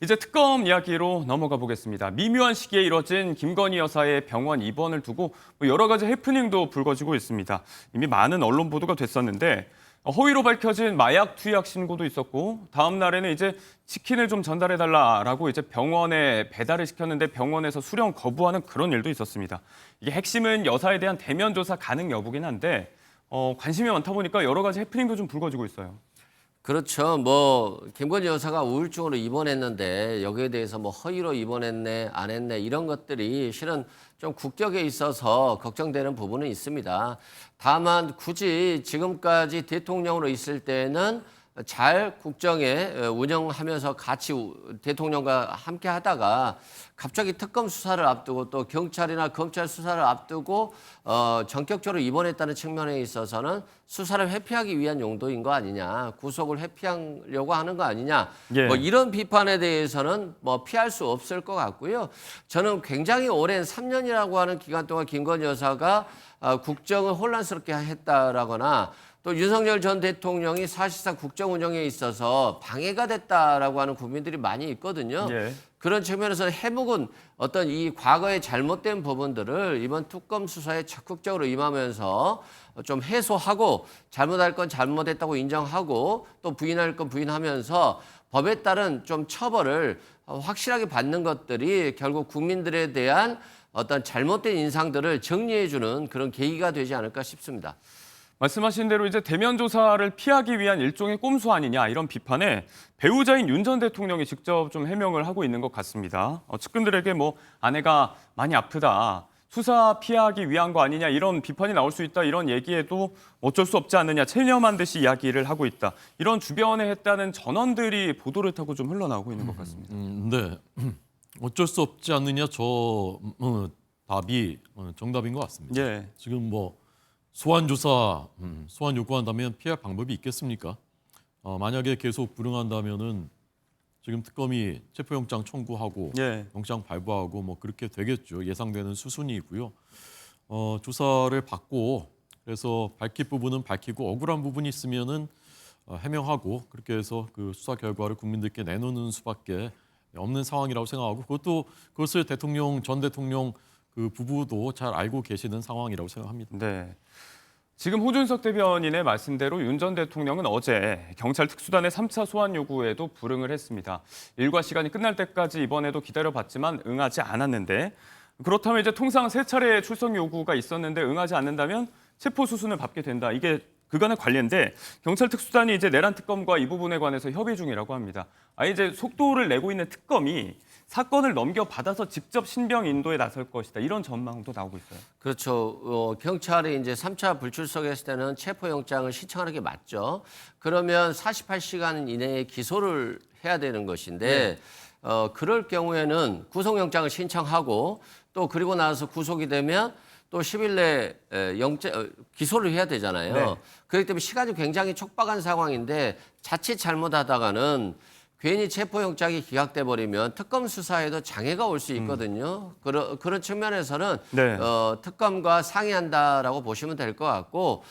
이제 특검 이야기로 넘어가 보겠습니다. 미묘한 시기에 이뤄진 김건희 여사의 병원 입원을 두고 여러 가지 해프닝도 불거지고 있습니다. 이미 많은 언론 보도가 됐었는데 허위로 밝혀진 마약 투약 신고도 있었고 다음 날에는 이제 치킨을 좀 전달해달라라고 이제 병원에 배달을 시켰는데 병원에서 수령 거부하는 그런 일도 있었습니다. 이게 핵심은 여사에 대한 대면 조사 가능 여부긴 한데 관심이 많다 보니까 여러 가지 해프닝도 좀 불거지고 있어요. 그렇죠. 김건희 여사가 우울증으로 입원했는데 여기에 대해서 허위로 입원했네, 안 했네 이런 것들이 실은 좀 국격에 있어서 걱정되는 부분은 있습니다. 다만 굳이 지금까지 대통령으로 있을 때는 잘 국정에 운영하면서 같이 대통령과 함께 하다가 갑자기 특검 수사를 앞두고 또 경찰이나 검찰 수사를 앞두고 전격적으로 입원했다는 측면에 있어서는 수사를 회피하기 위한 용도인 거 아니냐, 구속을 회피하려고 하는 거 아니냐, 예. 이런 비판에 대해서는 피할 수 없을 것 같고요. 저는 굉장히 오랜 3년이라고 하는 기간 동안 김건희 여사가 국정을 혼란스럽게 했다라거나 또 윤석열 전 대통령이 사실상 국정 운영에 있어서 방해가 됐다라고 하는 국민들이 많이 있거든요. 예. 그런 측면에서 해묵은 어떤 이 과거의 잘못된 부분들을 이번 특검 수사에 적극적으로 임하면서 좀 해소하고 잘못할 건 잘못했다고 인정하고 또 부인할 건 부인하면서 법에 따른 좀 처벌을 확실하게 받는 것들이 결국 국민들에 대한 어떤 잘못된 인상들을 정리해주는 그런 계기가 되지 않을까 싶습니다. 말씀하신 대로 이제 대면 조사를 피하기 위한 일종의 꼼수 아니냐 이런 비판에 배우자인 윤 전 대통령이 직접 좀 해명을 하고 있는 것 같습니다. 측근들에게 아내가 많이 아프다, 수사 피하기 위한 거 아니냐 이런 비판이 나올 수 있다 이런 얘기에도 어쩔 수 없지 않느냐 체념한 듯이 이야기를 하고 있다. 이런 주변에 했다는 전언들이 보도를 타고 좀 흘러나오고 있는 것 같습니다. 네, 어쩔 수 없지 않느냐 답이 정답인 것 같습니다. 예. 지금 소환 조사, 소환 요구한다면 피할 방법이 있겠습니까? 만약에 계속 불응한다면은 지금 특검이 체포영장 청구하고 예. 영장 발부하고 그렇게 되겠죠. 예상되는 수순이고요. 조사를 받고 그래서 밝힐 부분은 밝히고 억울한 부분이 있으면은 해명하고 그렇게 해서 그 수사 결과를 국민들께 내놓는 수밖에 없는 상황이라고 생각하고 그것을 전 대통령 그 부부도 잘 알고 계시는 상황이라고 생각합니다. 네. 지금 호준석 대변인의 말씀대로 윤 전 대통령은 어제 경찰 특수단의 3차 소환 요구에도 불응을 했습니다. 일과 시간이 끝날 때까지 이번에도 기다려봤지만 응하지 않았는데 그렇다면 이제 통상 3차례 출석 요구가 있었는데 응하지 않는다면 체포 수순을 밟게 된다. 이게 그간의 관례인데 경찰 특수단이 이제 내란 특검과 이 부분에 관해서 협의 중이라고 합니다. 이제 속도를 내고 있는 특검이 사건을 넘겨받아서 직접 신병 인도에 나설 것이다. 이런 전망도 나오고 있어요. 그렇죠. 경찰이 이제 3차 불출석했을 때는 체포영장을 신청하는 게 맞죠. 그러면 48시간 이내에 기소를 해야 되는 것인데 그럴 경우에는 구속영장을 신청하고 또 그리고 나서 구속이 되면 또 10일 내에 기소를 해야 되잖아요. 네. 그렇기 때문에 시간이 굉장히 촉박한 상황인데 자칫 잘못하다가는 괜히 체포영장이 기각돼 버리면 특검 수사에도 장애가 올 수 있거든요. 그런 측면에서는 네. 특검과 상의한다라고 보시면 될 것 같고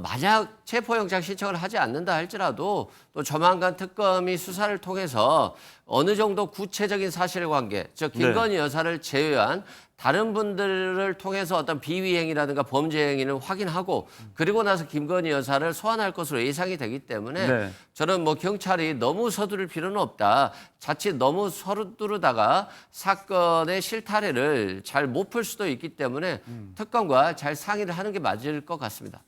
만약 체포영장 신청을 하지 않는다 할지라도 또 조만간 특검이 수사를 통해서 어느 정도 구체적인 사실관계, 즉 김건희 여사를 제외한 다른 분들을 통해서 어떤 비위 행위라든가 범죄 행위를 확인하고 그리고 나서 김건희 여사를 소환할 것으로 예상이 되기 때문에 저는 경찰이 너무 서두를 필요는 없다. 자칫 너무 서두르다가 사건의 실타래를 잘 못 풀 수도 있기 때문에 특검과 잘 상의를 하는 게 맞을 것 같습니다.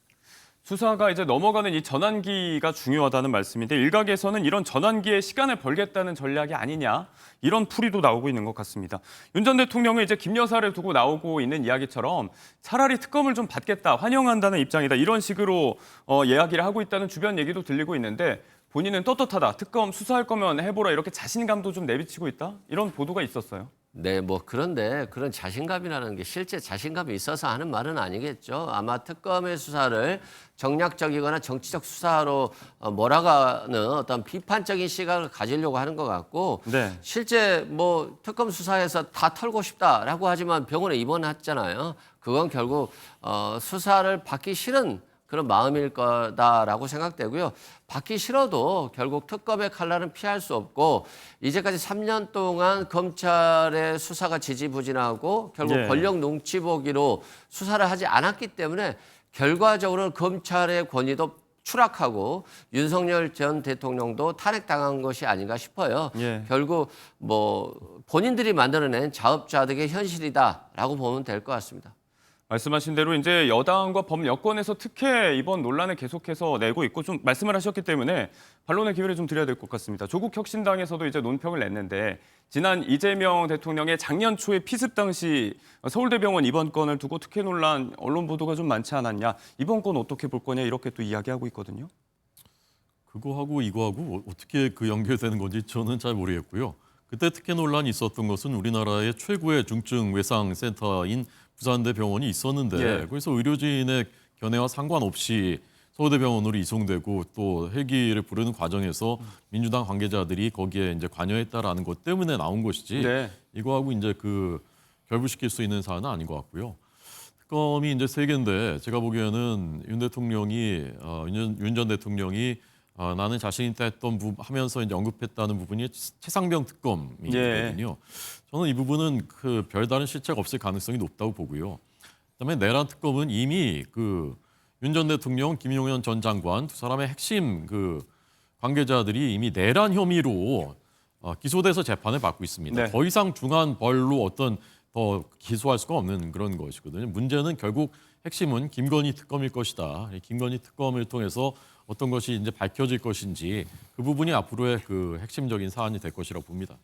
수사가 이제 넘어가는 이 전환기가 중요하다는 말씀인데 일각에서는 이런 전환기에 시간을 벌겠다는 전략이 아니냐 이런 풀이도 나오고 있는 것 같습니다. 윤 전 대통령은 이제 김 여사를 두고 나오고 있는 이야기처럼 차라리 특검을 좀 받겠다, 환영한다는 입장이다 이런 식으로 이야기를 하고 있다는 주변 얘기도 들리고 있는데 본인은 떳떳하다, 특검 수사할 거면 해보라 이렇게 자신감도 좀 내비치고 있다 이런 보도가 있었어요. 네, 그런데 그런 자신감이라는 게 실제 자신감이 있어서 하는 말은 아니겠죠. 아마 특검의 수사를 정략적이거나 정치적 수사로 몰아가는 어떤 비판적인 시각을 가지려고 하는 것 같고 네. 실제 특검 수사에서 다 털고 싶다라고 하지만 병원에 입원했잖아요. 그건 결국 수사를 받기 싫은 그런 마음일 거다라고 생각되고요. 받기 싫어도 결국 특검의 칼날은 피할 수 없고 이제까지 3년 동안 검찰의 수사가 지지부진하고 결국 예. 권력 눈치 보기로 수사를 하지 않았기 때문에 결과적으로 검찰의 권위도 추락하고 윤석열 전 대통령도 탄핵당한 것이 아닌가 싶어요. 예. 결국 뭐 본인들이 만들어낸 자업자득의 현실이다라고 보면 될 것 같습니다. 말씀하신 대로 이제 여당과 범여권에서 특혜 이번 논란을 계속해서 내고 있고 좀 말씀을 하셨기 때문에 반론의 기회를 좀 드려야 될 것 같습니다. 조국 혁신당에서도 이제 논평을 냈는데 지난 이재명 대통령의 작년 초에 피습 당시 서울대병원 입원 건을 두고 특혜 논란 언론 보도가 좀 많지 않았냐. 이번 건 어떻게 볼 거냐 이렇게 또 이야기하고 있거든요. 그거하고 이거하고 어떻게 그 연결되는 건지 저는 잘 모르겠고요. 그때 특혜 논란이 있었던 것은 우리나라의 최고의 중증 외상 센터인 부산대 병원이 있었는데 예. 거기서 의료진의 견해와 상관없이 서울대병원으로 이송되고 또 헬기를 부르는 과정에서 민주당 관계자들이 거기에 이제 관여했다라는 것 때문에 나온 것이지 네. 이거하고 이제 그 결부시킬 수 있는 사안은 아닌 것 같고요. 특검이 이제 세 개인데 제가 보기에는 윤 전 대통령이 나는 자신 있다 했던 하면서 이제 언급했다는 부분이 최상병 특검이거든요. 저는 이 부분은 그 별다른 실체가 없을 가능성이 높다고 보고요. 그다음에 내란 특검은 이미 그 윤 전 대통령, 김용현 전 장관 두 사람의 핵심 그 관계자들이 이미 내란 혐의로 기소돼서 재판을 받고 있습니다. 네. 더 이상 중한 벌로 어떤 더 기소할 수가 없는 그런 것이거든요. 문제는 결국 핵심은 김건희 특검일 것이다. 이 김건희 특검을 통해서 어떤 것이 이제 밝혀질 것인지 그 부분이 앞으로의 그 핵심적인 사안이 될 것이라고 봅니다.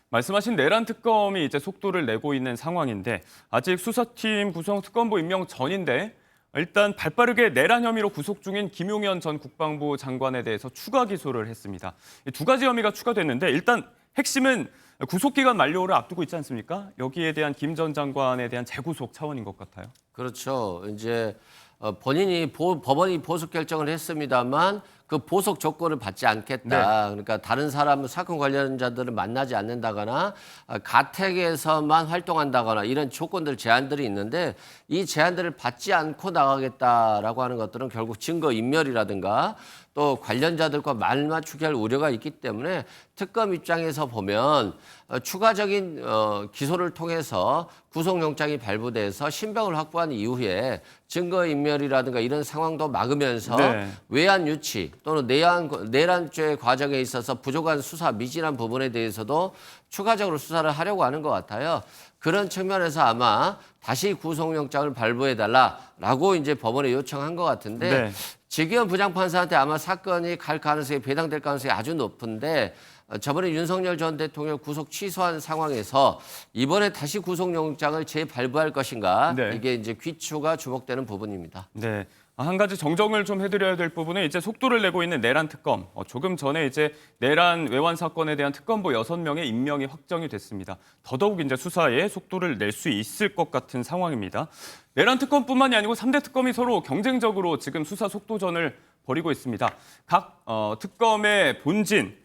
말씀하신 내란 특검이 이제 속도를 내고 있는 상황인데 아직 수사팀 구성 특검보 임명 전인데 일단 발빠르게 내란 혐의로 구속 중인 김용현 전 국방부 장관에 대해서 추가 기소를 했습니다. 이 두 가지 혐의가 추가됐는데 일단 핵심은 구속기간 만료를 앞두고 있지 않습니까? 여기에 대한 김 전 장관에 대한 재구속 차원인 것 같아요. 그렇죠. 이제 법원이 보석 결정을 했습니다만 그 보석 조건을 받지 않겠다. 그러니까 다른 사람 사건 관련자들을 만나지 않는다거나 가택에서만 활동한다거나 이런 조건들 제한들이 있는데 이 제한들을 받지 않고 나가겠다라고 하는 것들은 결국 증거 인멸이라든가 또 관련자들과 말 맞추게 할 우려가 있기 때문에 특검 입장에서 보면 추가적인 기소를 통해서 구속영장이 발부돼서 신병을 확보한 이후에 증거인멸이라든가 이런 상황도 막으면서 네. 외환 유치 또는 내란죄 과정에 있어서 부족한 수사 미진한 부분에 대해서도 추가적으로 수사를 하려고 하는 것 같아요. 그런 측면에서 아마 다시 구속영장을 발부해달라라고 이제 법원에 요청한 것 같은데 네. 지기현 부장판사한테 아마 사건이 갈 가능성이 배당될 가능성이 아주 높은데 저번에 윤석열 전 대통령 구속 취소한 상황에서 이번에 다시 구속영장을 재발부할 것인가 네. 이게 이제 귀추가 주목되는 부분입니다. 네. 한 가지 정정을 좀 해드려야 될 부분은 이제 속도를 내고 있는 내란 특검. 조금 전에 이제 내란 외환 사건에 대한 특검보 6명의 임명이 확정이 됐습니다. 더더욱 이제 수사에 속도를 낼 수 있을 것 같은 상황입니다. 내란 특검뿐만이 아니고 3대 특검이 서로 경쟁적으로 지금 수사 속도전을 벌이고 있습니다. 각 특검의 본진,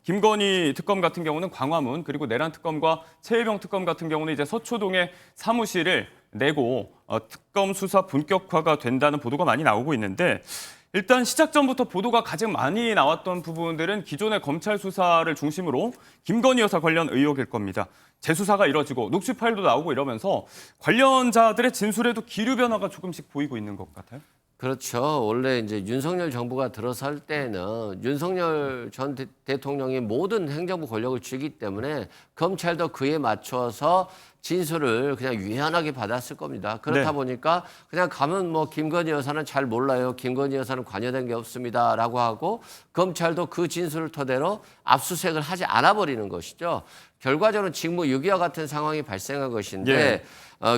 김건희 특검 같은 경우는 광화문, 그리고 내란 특검과 최혜병 특검 같은 경우는 이제 서초동에 사무실을 내고 특검 수사 본격화가 된다는 보도가 많이 나오고 있는데 일단 시작 전부터 보도가 가장 많이 나왔던 부분들은 기존의 검찰 수사를 중심으로 김건희 여사 관련 의혹일 겁니다. 재수사가 이뤄지고 녹취 파일도 나오고 이러면서 관련자들의 진술에도 기류 변화가 조금씩 보이고 있는 것 같아요. 그렇죠. 원래 이제 윤석열 정부가 들어설 때는 윤석열 전 대통령이 모든 행정부 권력을 쥐기 때문에 검찰도 그에 맞춰서 진술을 그냥 유연하게 받았을 겁니다. 그렇다 네. 보니까 그냥 가면 김건희 여사는 잘 몰라요. 김건희 여사는 관여된 게 없습니다라고 하고 검찰도 그 진술을 토대로 압수수색을 하지 않아 버리는 것이죠. 결과적으로 직무유기와 같은 상황이 발생한 것인데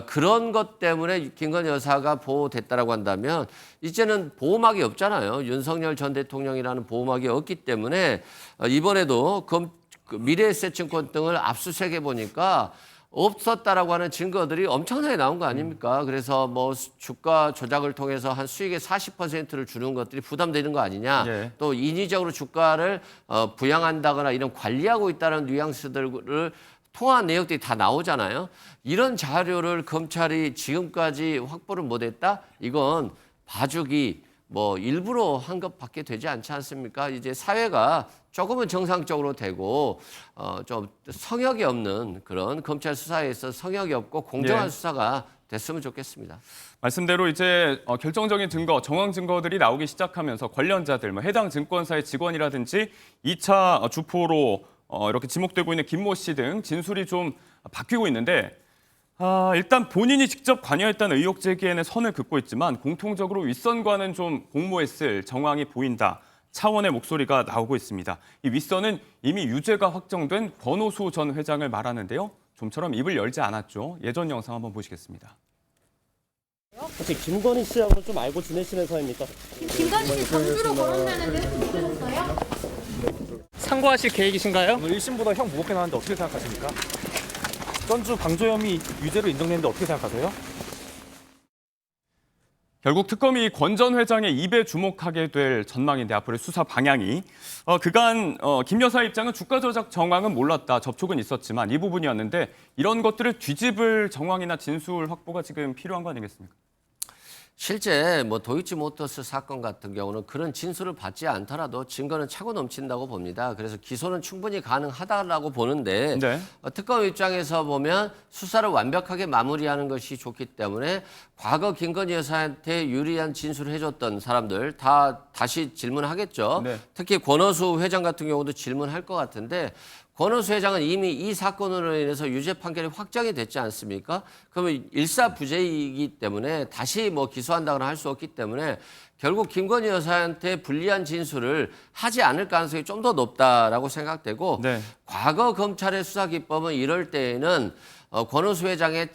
그런 것 때문에 김건희 여사가 보호됐다라고 한다면 이제는 보호막이 없잖아요. 윤석열 전 대통령이라는 보호막이 없기 때문에 이번에도 미래에셋증권 등을 압수수색해 보니까 없었다라고 하는 증거들이 엄청나게 나온 거 아닙니까? 그래서 주가 조작을 통해서 한 수익의 40%를 주는 것들이 부담되는 거 아니냐? 예. 또 인위적으로 주가를 부양한다거나 이런 관리하고 있다는 뉘앙스들을 통화한 내역들이 다 나오잖아요. 이런 자료를 검찰이 지금까지 확보를 못했다? 이건 봐주기 뭐 일부러 환급받게 되지 않지 않습니까? 이제 사회가 조금은 정상적으로 되고 좀 성역이 없는 그런 검찰 수사에 있어서 성역이 없고 공정한 예. 수사가 됐으면 좋겠습니다. 말씀대로 이제 결정적인 증거, 정황 증거들이 나오기 시작하면서 관련자들, 뭐 해당 증권사의 직원이라든지 2차 주포로 이렇게 지목되고 있는 김모 씨 등 진술이 좀 바뀌고 있는데 일단 본인이 직접 관여했다는 의혹 제기에는 선을 긋고 있지만 공통적으로 윗선과는 좀 공모했을 정황이 보인다. 차원의 목소리가 나오고 있습니다. 이 윗선은 이미 유죄가 확정된 권오수 전 회장을 말하는데요. 좀처럼 입을 열지 않았죠. 예전 영상 한번 보시겠습니다. 혹시 김건희 씨하고 좀 알고 지내시는 사이입니까? 김건희 씨 전주로 거론되는데 못 들었어요? 상고하실 계획이신가요? 오늘 1심보다 형 무겁게 나왔는데 어떻게 생각하십니까? 전주 방조 혐의 유죄로 인정됐는데 어떻게 생각하세요? 결국 특검이 권 전 회장의 입에 주목하게 될 전망인데 앞으로의 수사 방향이 그간 김 여사 입장은 주가 조작 정황은 몰랐다. 접촉은 있었지만 이 부분이었는데 이런 것들을 뒤집을 정황이나 진술 확보가 지금 필요한 거 아니겠습니까? 실제 뭐 도이치모터스 사건 같은 경우는 그런 진술을 받지 않더라도 증거는 차고 넘친다고 봅니다. 그래서 기소는 충분히 가능하다라고 보는데 네. 특검 입장에서 보면 수사를 완벽하게 마무리하는 것이 좋기 때문에 과거 김건희 여사한테 유리한 진술을 해줬던 사람들 다 다시 질문하겠죠. 네. 특히 권오수 회장 같은 경우도 질문할 것 같은데 권오수 회장은 이미 이 사건으로 인해서 유죄 판결이 확정이 됐지 않습니까? 그러면 일사부재이기 때문에 다시 뭐 기소한다거나 할 수 없기 때문에 결국 김건희 여사한테 불리한 진술을 하지 않을 가능성이 좀 더 높다라고 생각되고 네. 과거 검찰의 수사 기법은 이럴 때에는 권오수 회장의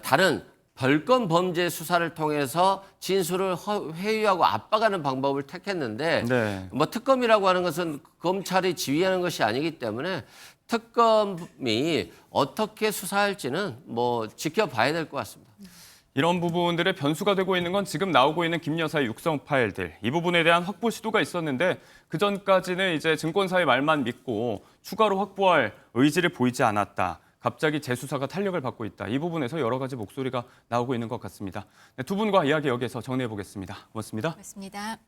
다른 별건 범죄 수사를 통해서 진술을 회유하고 압박하는 방법을 택했는데 네. 뭐 특검이라고 하는 것은 검찰이 지휘하는 것이 아니기 때문에 특검이 어떻게 수사할지는 뭐 지켜봐야 될 것 같습니다. 이런 부분들의 변수가 되고 있는 건 지금 나오고 있는 김 여사의 육성 파일들. 이 부분에 대한 확보 시도가 있었는데 그전까지는 이제 증권사의 말만 믿고 추가로 확보할 의지를 보이지 않았다. 갑자기 재수사가 탄력을 받고 있다. 이 부분에서 여러 가지 목소리가 나오고 있는 것 같습니다. 네, 두 분과 이야기 여기서 정리해 보겠습니다. 고맙습니다. 맞습니다.